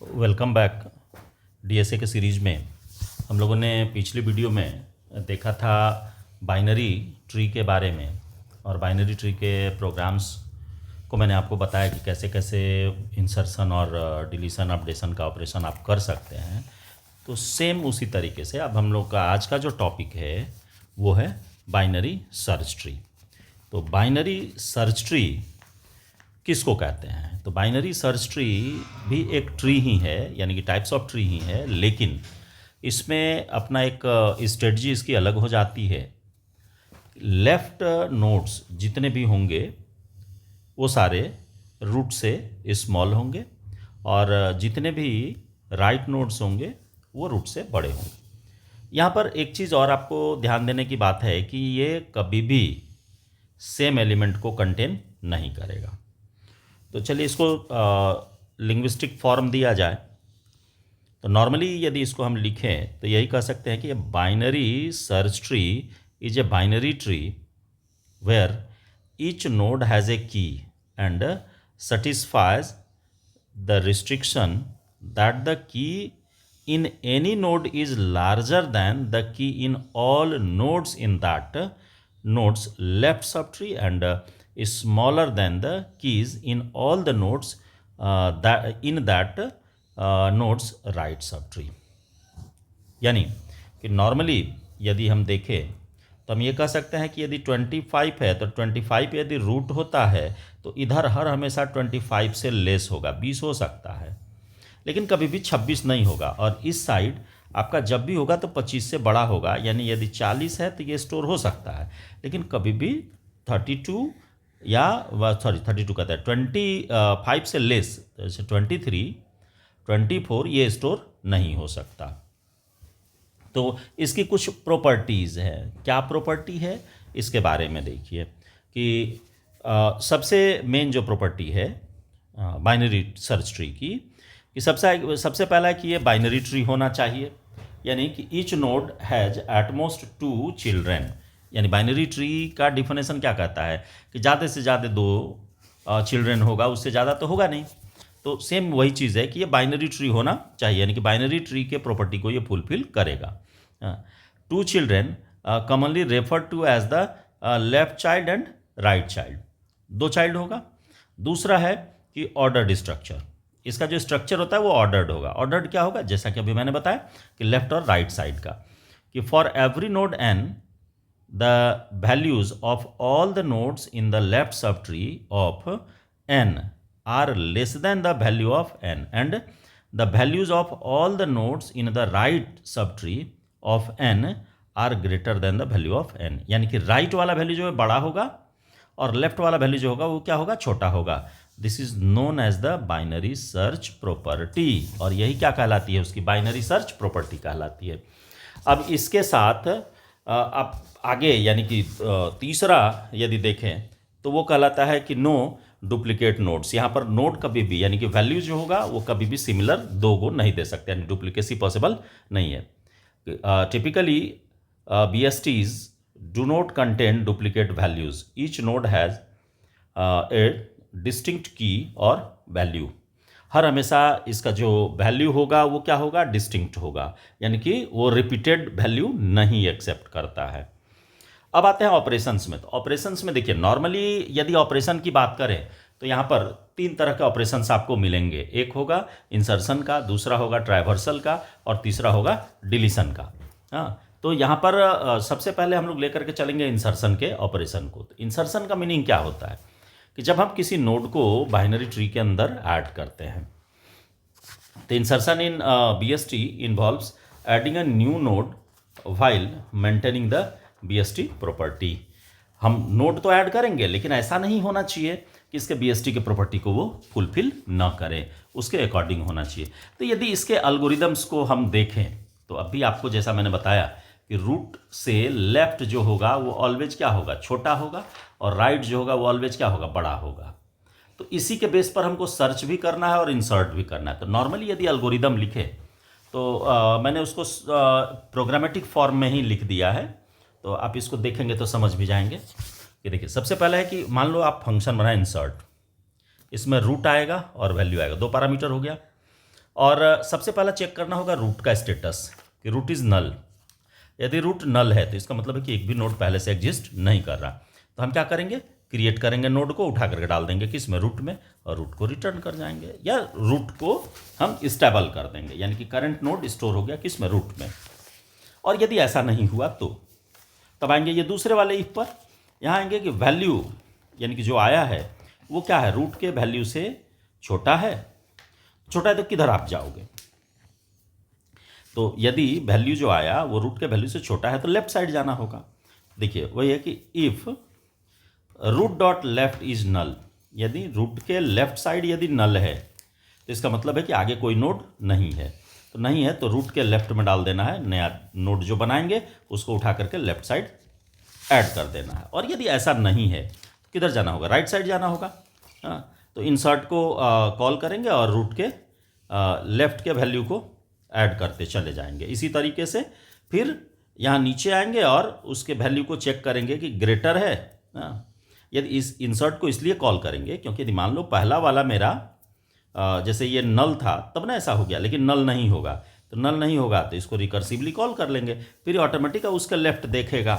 Welcome back. DSA के series में हम लोगों ने पिछली वीडियो में देखा था बाइनरी ट्री के बारे में, और बाइनरी ट्री के प्रोग्राम्स को मैंने आपको बताया कि कैसे कैसे इंसर्शन और डिलीशन अपडेशन का ऑपरेशन आप कर सकते हैं। तो सेम उसी तरीके से अब हम लोग का आज का जो टॉपिक है वो है बाइनरी सर्च ट्री। तो बाइनरी सर्च ट्री किसको कहते हैं? तो बाइनरी सर्च ट्री भी एक ट्री ही है, यानी कि टाइप्स ऑफ ट्री ही है, लेकिन इसमें अपना एक स्ट्रेटजी इसकी अलग हो जाती है। लेफ्ट नोड्स जितने भी होंगे वो सारे रूट से स्मॉल होंगे, और जितने भी राइट नोड्स होंगे वो रूट से बड़े होंगे। यहाँ पर एक चीज़ और आपको ध्यान देने की बात है कि ये कभी भी सेम एलिमेंट को कंटेन नहीं करेगा। तो चलिए इसको लिंग्विस्टिक फॉर्म दिया जाए तो नॉर्मली यदि इसको हम लिखें तो यही कह सकते हैं कि binary search tree is a binary tree where each node has a key and satisfies the restriction that the key in any node is larger than the key in all nodes in that node's left subtree and is smaller than the keys in all the nodes that node's right subtree। यानी कि normally यदि हम देखें तो हम ये कह सकते हैं कि यदि 25 है तो 25 यदि रूट होता है तो इधर हर हमेशा 25 से लेस होगा, 20 हो सकता है, लेकिन कभी भी 26 नहीं होगा। और इस साइड आपका जब भी होगा तो 25 से बड़ा होगा, यानी यदि 40 है तो ये स्टोर हो सकता है, लेकिन कभी भी 32 या 32 कहता है 25 से लेस, जैसे 23, 24 ये स्टोर नहीं हो सकता। तो इसकी कुछ प्रॉपर्टीज़ है। क्या प्रॉपर्टी है इसके बारे में देखिए कि सबसे मेन जो प्रॉपर्टी है बाइनरी सर्च ट्री की, कि सबसे पहला है कि ये बाइनरी ट्री होना चाहिए, यानी कि each node has at most 2 children. यानी बाइनरी ट्री का डिफिनेशन क्या कहता है कि ज़्यादा से ज़्यादा 2 चिल्ड्रेन होगा, उससे ज़्यादा तो होगा नहीं। तो सेम वही चीज़ है कि ये बाइनरी ट्री होना चाहिए, यानी कि बाइनरी ट्री के प्रॉपर्टी को ये फुलफिल करेगा। 2 children commonly refer to as the left child and right child. 2 child होगा। दूसरा है कि ऑर्डर्ड स्ट्रक्चर, इसका जो स्ट्रक्चर होता है वो ऑर्डर्ड होगा। ऑर्डर्ड क्या होगा, जैसा कि अभी मैंने बताया कि लेफ्ट और राइट साइड का, कि for every node n the values of all the nodes in the left sub tree of n are less than the value of n and the values of all the nodes in the right subtree of n are greater than the value of n। यानी कि right वाला value जो है बड़ा होगा और left वाला value जो होगा वो क्या होगा, छोटा होगा। This is known as the binary search property, और यही क्या कहलाती है, उसकी बाइनरी सर्च प्रॉपर्टी कहलाती है। अब इसके साथ आप आगे यानी कि तीसरा यदि देखें तो वो कहलाता है कि नो डुप्लीकेट नोड्स। यहाँ पर नोड कभी भी यानी कि वैल्यू जो होगा वो कभी भी सिमिलर 2 को नहीं दे सकते, यानी डुप्लीकेसी पॉसिबल नहीं है। Typically BSTs do not contain duplicate values, each node has A distinct की और वैल्यू। हर हमेशा इसका जो वैल्यू होगा वो क्या होगा, डिस्टिंक्ट होगा, यानी कि वो रिपीटेड वैल्यू नहीं एक्सेप्ट करता है। अब आते हैं ऑपरेशंस में। तो ऑपरेशंस में देखिए नॉर्मली यदि ऑपरेशन की बात करें तो यहाँ पर 3 तरह के ऑपरेशंस आपको मिलेंगे। एक होगा इंसर्शन का, दूसरा होगा ट्राइवर्सल का, और तीसरा होगा डिलीशन का। हाँ, तो यहाँ पर सबसे पहले हम लोग लेकर के चलेंगे इंसर्शन के ऑपरेशन को। तो इंसर्शन का मीनिंग क्या होता है कि जब हम किसी नोड को बाइनरी ट्री के अंदर ऐड करते हैं, तो insertion in BST involves adding a new node while maintaining the BST property. हम नोड तो ऐड करेंगे, लेकिन ऐसा नहीं होना चाहिए कि इसके BST के प्रॉपर्टी को वो फुलफिल ना करें, उसके अकॉर्डिंग होना चाहिए। तो यदि इसके एल्गोरिदम्स को हम देखें तो अभी आपको जैसा मैंने बताया कि रूट से लेफ्ट जो होगा वो ऑलवेज क्या होगा, छोटा होगा, और राइट जो होगा वो ऑलवेज क्या होगा, बड़ा होगा। तो इसी के बेस पर हमको सर्च भी करना है और इंसर्ट भी करना है। तो नॉर्मली यदि एल्गोरिदम लिखे तो मैंने उसको प्रोग्रामेटिक फॉर्म में ही लिख दिया है, तो आप इसको देखेंगे तो समझ भी जाएंगे। कि देखिए सबसे पहला है कि मान लो आप फंक्शन बनाए इंसर्ट, इसमें रूट आएगा और वैल्यू आएगा, 2 पैरामीटर हो गया। और सबसे पहला चेक करना होगा रूट का स्टेटस कि रूट इज़ नल। यदि रूट नल है तो इसका मतलब है कि एक भी नोड पहले से एग्जिस्ट नहीं कर रहा। तो हम क्या करेंगे, क्रिएट करेंगे नोड को, उठा करके डाल देंगे किस में, रूट में, और रूट को रिटर्न कर जाएंगे, या रूट को हम स्टेबल कर देंगे, यानी कि करंट नोड स्टोर हो गया किस में, रूट में। और यदि ऐसा नहीं हुआ तो तब आएंगे ये दूसरे वाले इफ पर। यहाँ आएंगे कि वैल्यू यानी कि जो आया है वो क्या है, रूट के वैल्यू से छोटा है। छोटा है तो किधर आप जाओगे, तो यदि वैल्यू जो आया वो रूट के वैल्यू से छोटा है तो लेफ्ट साइड जाना होगा। देखिए वही है कि if root dot left is null, यदि रूट के लेफ्ट साइड यदि नल है तो इसका मतलब है कि आगे कोई नोड नहीं है। तो नहीं है तो रूट के लेफ्ट में डाल देना है, नया नोड जो बनाएंगे उसको उठा करके लेफ्ट साइड ऐड कर देना है। और यदि ऐसा नहीं है तो किधर जाना होगा, राइट साइड जाना होगा। हाँ, तो इंसर्ट को कॉल करेंगे और रूट के लेफ्ट के वैल्यू को ऐड करते चले जाएंगे। इसी तरीके से फिर यहाँ नीचे आएंगे और उसके वैल्यू को चेक करेंगे कि ग्रेटर है। हाँ, यदि इस इंसर्ट को इसलिए कॉल करेंगे क्योंकि यदि मान लो पहला वाला मेरा जैसे ये नल था तब ना ऐसा हो गया, लेकिन नल नहीं होगा, तो नल नहीं होगा तो इसको रिकर्सिवली कॉल कर लेंगे, फिर ऑटोमेटिक उसका लेफ्ट देखेगा।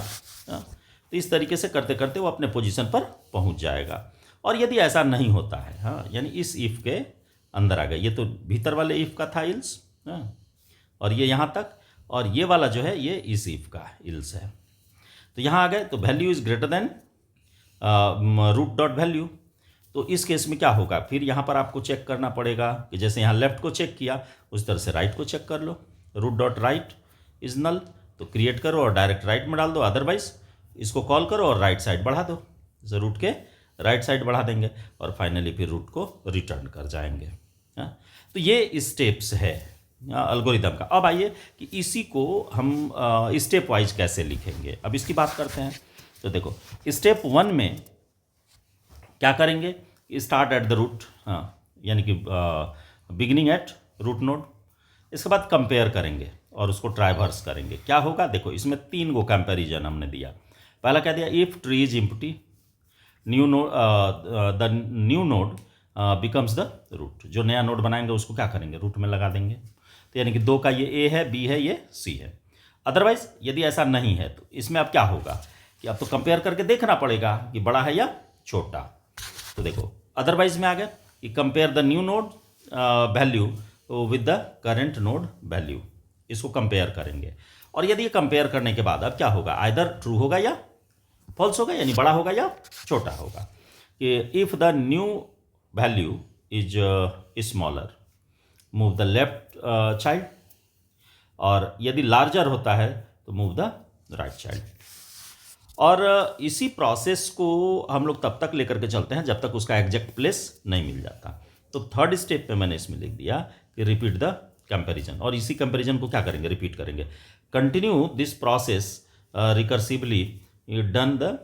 तो इस तरीके से करते करते वो अपने पोजीशन पर पहुंच जाएगा। और यदि ऐसा नहीं होता है, हाँ, यानी इस इफ़ के अंदर आ गए, ये तो भीतर वाले इफ़ का था इल्स, हाँ, और ये यहाँ तक, और ये वाला जो है ये इस इफ़ का इल्स है। तो यहाँ आ गए तो value is greater than root dot value. तो इस केस में क्या होगा, फिर यहाँ पर आपको चेक करना पड़ेगा कि जैसे यहाँ लेफ्ट को चेक किया उस तरह से राइट को चेक कर लो। Root dot right is null, तो क्रिएट करो और डायरेक्ट राइट में डाल दो, अदरवाइज इसको कॉल करो और राइट साइड बढ़ा दो, जैसे रूट के राइट साइड बढ़ा देंगे और फाइनली फिर रूट को रिटर्न कर जाएंगे। हाँ, तो ये स्टेप्स है एल्गोरिदम का। अब आइए कि इसी को हम स्टेप वाइज कैसे लिखेंगे, अब इसकी बात करते हैं। तो देखो स्टेप 1 में क्या करेंगे, स्टार्ट एट द रूट, हाँ, यानी कि बिगिनिंग एट रूट नोड। इसके बाद कंपेयर करेंगे और उसको ट्राइवर्स करेंगे। क्या होगा, देखो इसमें 3 गो कंपैरिजन हमने दिया। पहला क्या दिया, if tree is empty new node the new node becomes the root. जो नया नोड बनाएंगे उसको क्या करेंगे, रूट में लगा देंगे। तो यानी कि 2 का ये ए है, बी है, ये सी है। अदरवाइज यदि ऐसा नहीं है तो इसमें अब क्या होगा कि अब तो कंपेयर करके देखना पड़ेगा कि बड़ा है या छोटा। तो देखो अदरवाइज में आ गया कि compare the new node value with the current node value, इसको कंपेयर करेंगे। और यदि ये कंपेयर करने के बाद अब क्या होगा, आइदर ट्रू होगा या फॉल्स होगा, यानी बड़ा होगा या छोटा होगा। कि if the new value is smaller move the left child, और यदि लार्जर होता है तो मूव द राइट चाइल्ड। और इसी प्रोसेस को हम लोग तब तक लेकर के चलते हैं जब तक उसका एग्जैक्ट प्लेस नहीं मिल जाता। तो थर्ड स्टेप पे मैंने इसमें लिख दिया कि रिपीट द कंपैरिजन, और इसी कंपैरिजन को क्या करेंगे, रिपीट करेंगे। Continue this process recursively down the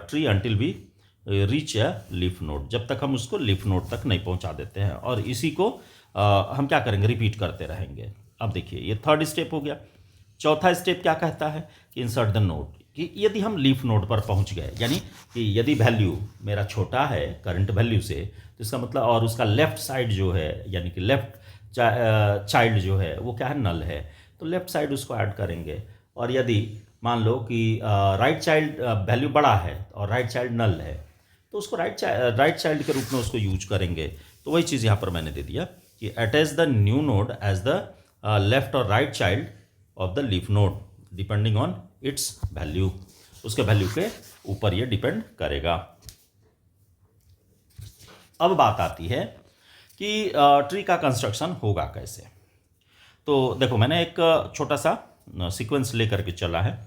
tree until we reach a leaf node, जब तक हम उसको लीफ नोड तक नहीं पहुंचा देते हैं। और इसी को हम क्या करेंगे, रिपीट करते रहेंगे। अब देखिए ये थर्ड स्टेप हो गया। चौथा स्टेप क्या कहता है कि इंसर्ट द नोड, कि यदि हम लीफ नोड पर पहुंच गए, यानी कि यदि वैल्यू मेरा छोटा है करंट वैल्यू से, तो इसका मतलब, और उसका लेफ्ट साइड जो है यानी कि लेफ्ट चाइल्ड जो है वो क्या है, नल है, तो लेफ्ट साइड उसको ऐड करेंगे। और यदि मान लो कि राइट चाइल्ड वैल्यू बड़ा है और राइट चाइल्ड नल है, तो उसको राइट चाइल्ड के रूप में उसको यूज करेंगे। तो वही चीज़ यहाँ पर मैंने दे दिया कि attach the new node as the left और right child of the leaf node depending on its value, उसके वैल्यू के ऊपर ये डिपेंड करेगा। अब बात आती है कि ट्री का कंस्ट्रक्शन होगा कैसे। तो देखो मैंने एक छोटा सा सीक्वेंस लेकर के चला है।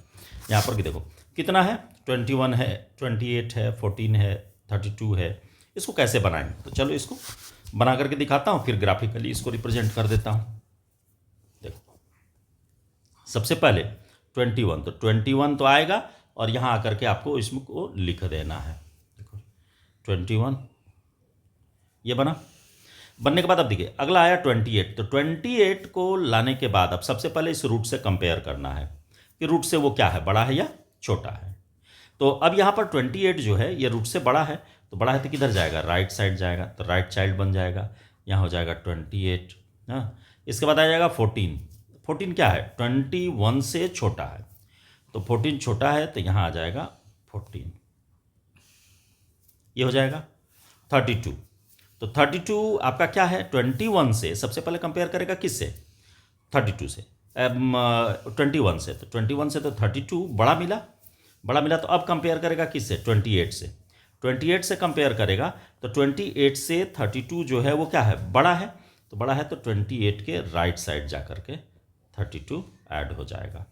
यहाँ पर कि देखो कितना है, 21 है, 28 है, 14 है, 32 है। इसको कैसे बनाएंगे, तो चलो इसको बना करके दिखाता हूँ, फिर ग्राफिकली इसको रिप्रेजेंट कर देता हूँ। देखो सबसे पहले 21, तो 21 तो आएगा और यहाँ आकर के आपको इसमें को लिख देना है। देखो 21 ये बना। बनने के बाद अब देखिए अगला आया 28, तो 28 को लाने के बाद अब सबसे पहले इस रूट से कंपेयर करना है कि रूट से वो क्या है, बड़ा है या छोटा है। तो अब यहाँ पर 28 जो है ये रूट से बड़ा है, तो बड़ा है तो किधर जाएगा, राइट साइड जाएगा, तो राइट चाइल्ड बन जाएगा। यहाँ हो जाएगा 28 हाँ, इसके बाद आ जाएगा 14। 14 क्या है? 21 से छोटा है, तो 14 छोटा है तो यहाँ आ जाएगा 14, ये हो जाएगा 32। तो 32 आपका क्या है? 21 से सबसे पहले कंपेयर करेगा किससे? 32 से, 21 से। तो 21 से तो 32 बड़ा मिला, बड़ा मिला तो अब कंपेयर करेगा किससे? 28 से। 28 से कंपेयर करेगा तो 28 से 32 जो है वो क्या है? बड़ा है। तो बड़ा है तो 28 के राइट साइड जा करके 32 ऐड हो जाएगा।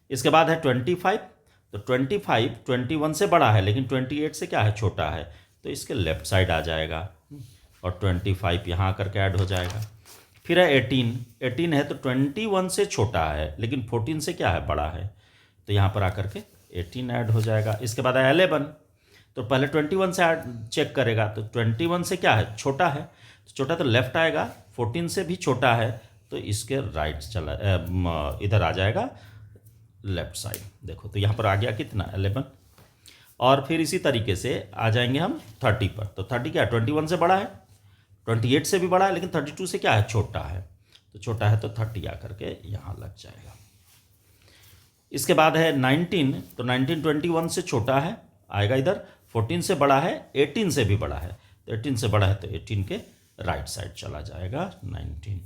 इसके बाद है 25। तो 25 21 से बड़ा है लेकिन 28 से क्या है? छोटा है, तो इसके लेफ्ट साइड आ जाएगा और 25 यहाँ करके ऐड हो जाएगा। फिर है 18। 18 है तो 21 से छोटा है लेकिन 14 से क्या है? बड़ा है, तो यहाँ पर आकर के 18 ऐड हो जाएगा। इसके बाद है 11। तो पहले 21 से चेक करेगा, तो 21 से क्या है? छोटा है, तो छोटा तो लेफ्ट आएगा, 14 से भी छोटा है तो इसके राइट चला इधर आ जाएगा लेफ्ट साइड। देखो तो यहाँ पर आ गया कितना? 11। और फिर इसी तरीके से आ जाएंगे हम 30 पर। तो 30 क्या है? 21 से बड़ा है, 28 से भी बड़ा है लेकिन 32 से क्या है? छोटा है, तो छोटा है तो 30 आकर के यहाँ लग जाएगा। इसके बाद है 19। तो 19 21 से छोटा है, आएगा इधर, 14 से बड़ा है, 18 से भी बड़ा है, तो 18 से बड़ा है तो 18 के राइट साइड चला जाएगा 19।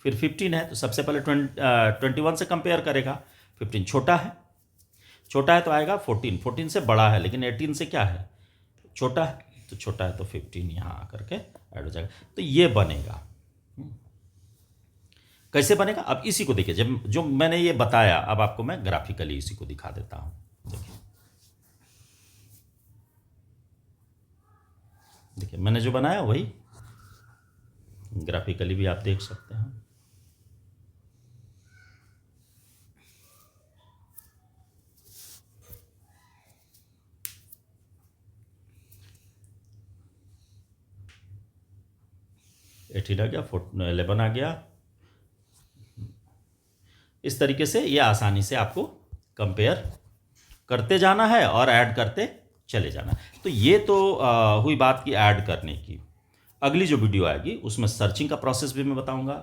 फिर 15 है तो सबसे पहले 21 से कंपेयर करेगा, 15 छोटा है, छोटा है तो आएगा 14। 14 से बड़ा है लेकिन 18 से क्या है? छोटा है, तो छोटा है तो 15 यहाँ आकर के ऐड हो जाएगा। तो ये बनेगा। कैसे बनेगा? अब इसी को देखिए, जब जो मैंने ये बताया अब आपको मैं ग्राफिकली इसी को दिखा देता हूँ। देखिए देखिए मैंने जो बनाया वही ग्राफिकली भी आप देख सकते हैं। एटीन आ गया, 11 आ गया। इस तरीके से ये आसानी से आपको कंपेयर करते जाना है और ऐड करते चले जाना। तो ये तो हुई बात की ऐड करने की। अगली जो वीडियो आएगी उसमें सर्चिंग का प्रोसेस भी मैं बताऊंगा,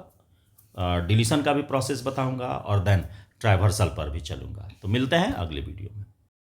डिलीशन का भी प्रोसेस बताऊंगा और देन ट्राइवर्सल पर भी चलूंगा। तो मिलते हैं अगले वीडियो में।